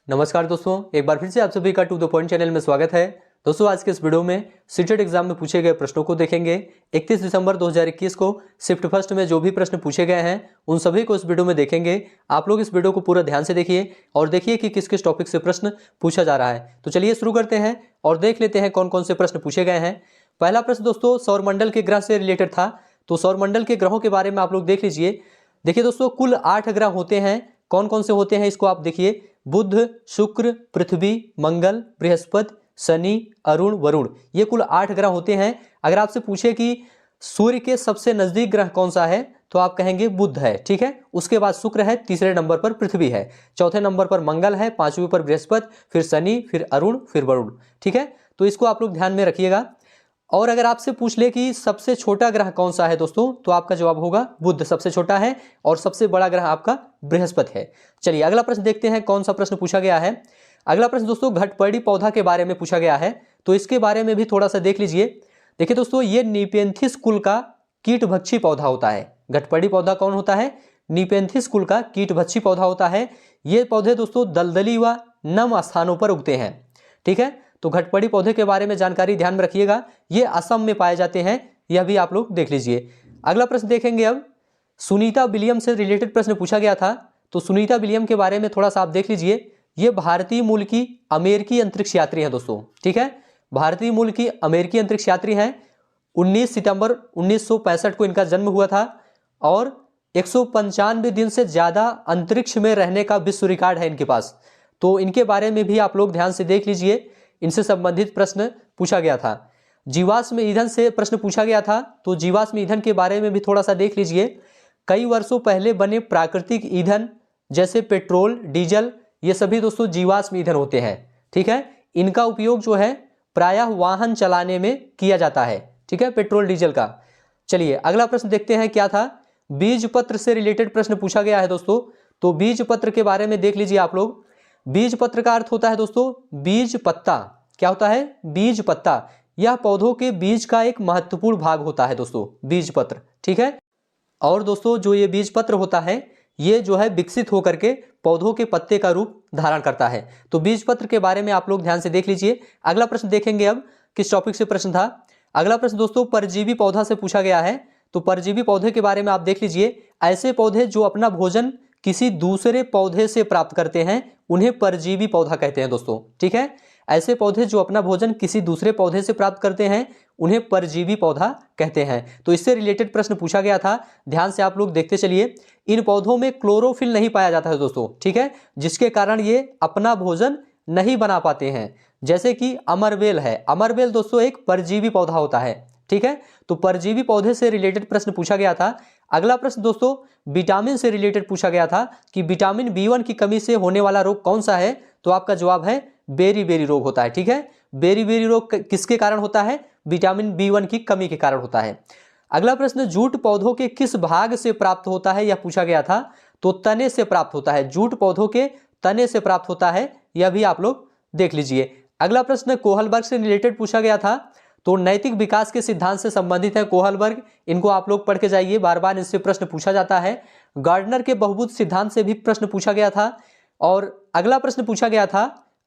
नमस्कार दोस्तों, एक बार फिर से आप सभी का टू द पॉइंट चैनल में स्वागत है। दोस्तों, आज के इस वीडियो में सीटेट एग्जाम में पूछे गए प्रश्नों को देखेंगे। 31 दिसंबर 2021 को शिफ्ट फर्स्ट में जो भी प्रश्न पूछे गए हैं उन सभी को इस वीडियो में देखेंगे। आप लोग इस वीडियो को पूरा ध्यान से देखिए और देखिए कि किस किस टॉपिक से प्रश्न पूछा जा रहा है। तो चलिए शुरू करते हैं और देख लेते हैं कौन कौन से प्रश्न पूछे गए हैं। पहला प्रश्न दोस्तों सौरमंडल के ग्रह से रिलेटेड था। तो सौरमंडल के ग्रहों के बारे में आप लोग देख लीजिए। देखिए दोस्तों, कुल 8 ग्रह होते हैं। कौन कौन से होते हैं इसको आप देखिए। बुध, शुक्र, पृथ्वी, मंगल, बृहस्पति, शनि, अरुण, वरुण, ये कुल 8 ग्रह होते हैं। अगर आपसे पूछे कि सूर्य के सबसे नजदीक ग्रह कौन सा है तो आप कहेंगे बुध है, ठीक है। उसके बाद शुक्र है, तीसरे नंबर पर पृथ्वी है, चौथे नंबर पर मंगल है, पांचवें पर बृहस्पति, फिर शनि, फिर अरुण, फिर वरुण, ठीक है। तो इसको आप लोग ध्यान में रखिएगा। और अगर आपसे पूछ ले कि सबसे छोटा ग्रह कौन सा है दोस्तों, तो आपका जवाब होगा बुध सबसे छोटा है और सबसे बड़ा ग्रह आपका बृहस्पति है। चलिए अगला प्रश्न देखते हैं कौन सा प्रश्न पूछा गया है। अगला प्रश्न दोस्तों घटपर्णी पौधा के बारे में पूछा गया है। तो इसके बारे में भी थोड़ा सा देख लीजिए। देखिए दोस्तों, ये नीपेंथिस कुल का कीटभक्षी पौधा होता है। घटपर्णी पौधा कौन होता है? नीपेंथिस कुल का कीटभक्षी पौधा होता है। ये पौधे दोस्तों दलदली व नम स्थानों पर उगते हैं, ठीक है। तो घटपर्णी पौधे के बारे में जानकारी ध्यान में रखिएगा। ये असम में पाए जाते हैं, यह भी आप लोग देख लीजिए। अगला प्रश्न देखेंगे अब सुनीता विलियम से रिलेटेड प्रश्न पूछा गया था। तो सुनीता विलियम के बारे में थोड़ा सा आप देख लीजिए। ये भारतीय मूल की अमेरिकी अंतरिक्ष यात्री है दोस्तों, ठीक है। भारतीय मूल की अमेरिकी अंतरिक्ष यात्री हैं। 19 सितंबर 1965 को इनका जन्म हुआ था और 195 दिन से ज्यादा अंतरिक्ष में रहने का विश्व रिकॉर्ड है इनके पास। तो इनके बारे में भी आप लोग ध्यान से देख लीजिए। इनसे संबंधित प्रश्न पूछा गया था। जीवाश्म ईंधन से प्रश्न पूछा गया था। तो जीवाश्म ईंधन के बारे में भी थोड़ा सा देख लीजिए। कई वर्षों पहले बने प्राकृतिक ईंधन जैसे पेट्रोल, डीजल, ये सभी दोस्तों जीवाश्म ईंधन होते हैं, ठीक है। इनका उपयोग जो है प्रायः वाहन चलाने में किया जाता है, ठीक है, पेट्रोल डीजल का। चलिए अगला प्रश्न देखते हैं क्या था। बीज पत्र से रिलेटेड प्रश्न पूछा गया है दोस्तों। तो बीज पत्र के बारे में देख लीजिए आप लोग। बीज पत्र का अर्थ होता है दोस्तों बीज पत्ता। क्या होता है? बीज पत्ता। यह पौधों के बीज का एक महत्वपूर्ण भाग होता है दोस्तों, बीज पत्र, ठीक है। और दोस्तों जो ये बीज पत्र होता है ये जो है विकसित होकर के पौधों के पत्ते का रूप धारण करता है। तो बीज पत्र के बारे में आप लोग ध्यान से देख लीजिए। अगला प्रश्न देखेंगे अब किस टॉपिक से प्रश्न था। अगला प्रश्न दोस्तों परजीवी पौधा से पूछा गया है। तो परजीवी पौधे के बारे में आप देख लीजिए। ऐसे पौधे जो अपना भोजन किसी दूसरे पौधे से प्राप्त करते हैं उन्हें परजीवी पौधा कहते हैं दोस्तों, ठीक है। ऐसे पौधे जो अपना भोजन किसी दूसरे पौधे से प्राप्त करते हैं उन्हें परजीवी पौधा कहते हैं। तो इससे रिलेटेड प्रश्न पूछा गया था, ध्यान से आप लोग देखते चलिए। इन पौधों में क्लोरोफिल नहीं पाया जाता है दोस्तों, ठीक है, जिसके कारण ये अपना भोजन नहीं बना पाते हैं। जैसे कि अमरबेल है। अमरबेल दोस्तों एक परजीवी पौधा होता है, ठीक है। तो परजीवी पौधे से रिलेटेड प्रश्न पूछा गया था। अगला प्रश्न दोस्तों विटामिन से रिलेटेड पूछा गया था कि विटामिन B1 की कमी से होने वाला रोग कौन सा है। तो आपका जवाब है बेरी रोग होता है, ठीक है। बेरी रोग किसके कारण होता है? विटामिन B1 की कमी के कारण होता है। अगला प्रश्न जूट पौधों के किस भाग से प्राप्त होता है, यह पूछा गया था। तो तने से प्राप्त होता है। जूट पौधों के तने से प्राप्त होता है, यह भी आप लोग देख लीजिए। अगला प्रश्न कोहलबर्ग से रिलेटेड पूछा गया था। तो नैतिक विकास के सिद्धांत से संबंधित है कोहलबर्ग। इनको आप लोग पढ़ के जाइए, बार बार इनसे प्रश्न पूछा जाता है। गार्डनर के बहुभुज सिद्धांत से भी प्रश्न पूछा गया था। और अगला प्रश्न पूछा गया था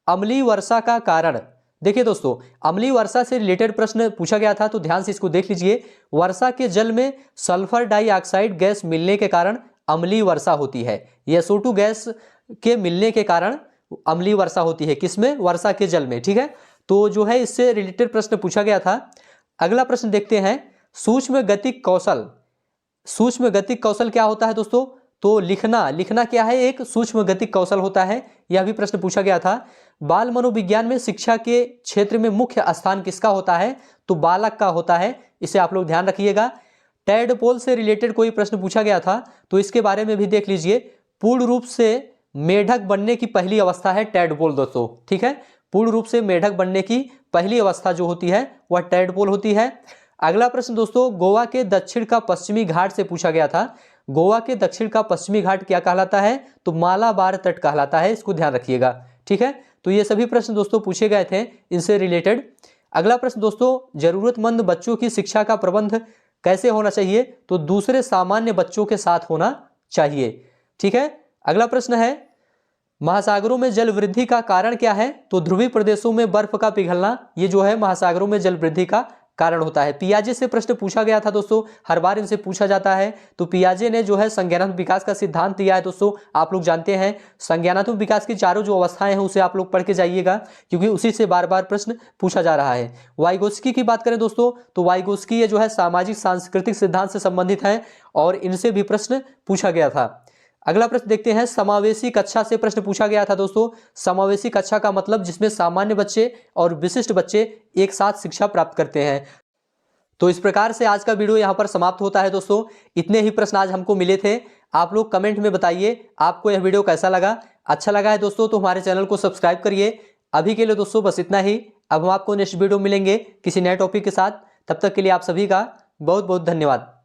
अम्लीय वर्षा का कारण। देखिए दोस्तों अम्लीय वर्षा से रिलेटेड प्रश्न पूछा गया था। तो ध्यान से इसको देख लीजिए। वर्षा के जल में सल्फर डाइऑक्साइड गैस मिलने के कारण अम्लीय वर्षा होती है। SO2 गैस के मिलने के कारण अम्लीय वर्षा होती है। किसमें? वर्षा के जल में, ठीक है। तो जो है इससे रिलेटेड प्रश्न पूछा गया था। अगला प्रश्न देखते हैं सूक्ष्म गतिक कौशल। सूक्ष्म गतिक कौशल क्या होता है दोस्तों? तो लिखना क्या है? एक सूक्ष्म गतिक कौशल होता है। यह भी प्रश्न पूछा गया था। बाल मनोविज्ञान में शिक्षा के क्षेत्र में मुख्य स्थान किसका होता है? तो बालक का होता है। इसे आप लोग ध्यान रखिएगा। टैडपोल से रिलेटेड कोई प्रश्न पूछा गया था। तो इसके बारे में भी देख लीजिए। पूर्ण रूप से मेढक बनने की पहली अवस्था है टैडपोल दोस्तों, ठीक है। पूर्ण रूप से मेढक बनने की पहली अवस्था जो होती है वह टैडपोल होती है। अगला प्रश्न दोस्तों गोवा के दक्षिण का पश्चिमी घाट से पूछा गया था। गोवा के दक्षिण का पश्चिमी घाट क्या कहलाता है? तो मालाबार तट कहलाता है। इसको ध्यान रखिएगा, ठीक है। तो ये सभी प्रश्न दोस्तों पूछे गए थे इनसे रिलेटेड। अगला प्रश्न दोस्तों जरूरतमंद बच्चों की शिक्षा का प्रबंध कैसे होना चाहिए? तो दूसरे सामान्य बच्चों के साथ होना चाहिए, ठीक है। अगला प्रश्न है महासागरों में जल वृद्धि का कारण क्या है? तो ध्रुवीय प्रदेशों में बर्फ का पिघलना, ये जो है महासागरों में जल वृद्धि का कारण होता है। पियाजे से प्रश्न पूछा गया था दोस्तों, हर बार इनसे पूछा जाता है। तो पियाजे ने जो है संज्ञानात्मक विकास का सिद्धांत दिया है दोस्तों, आप लोग जानते हैं। संज्ञानात्मक विकास की चारों जो अवस्थाएं हैं उसे आप लोग पढ़ के जाइएगा, क्योंकि उसी से बार बार प्रश्न पूछा जा रहा है। वाइगोत्स्की की बात करें दोस्तों, तो वाइगोत्स्की ये जो है सामाजिक सांस्कृतिक सिद्धांत से संबंधित है और इनसे भी प्रश्न पूछा गया था। अगला प्रश्न देखते हैं, समावेशी कक्षा से प्रश्न पूछा गया था दोस्तों। समावेशी कक्षा का मतलब जिसमें सामान्य बच्चे और विशिष्ट बच्चे एक साथ शिक्षा प्राप्त करते हैं। तो इस प्रकार से आज का वीडियो यहाँ पर समाप्त होता है दोस्तों। इतने ही प्रश्न आज हमको मिले थे। आप लोग कमेंट में बताइए आपको यह वीडियो कैसा लगा। अच्छा लगा है दोस्तों तो हमारे चैनल को सब्सक्राइब करिए। अभी के लिए दोस्तों बस इतना ही। अब हम आपको नेक्स्ट वीडियो मिलेंगे किसी नए टॉपिक के साथ। तब तक के लिए आप सभी का बहुत बहुत धन्यवाद।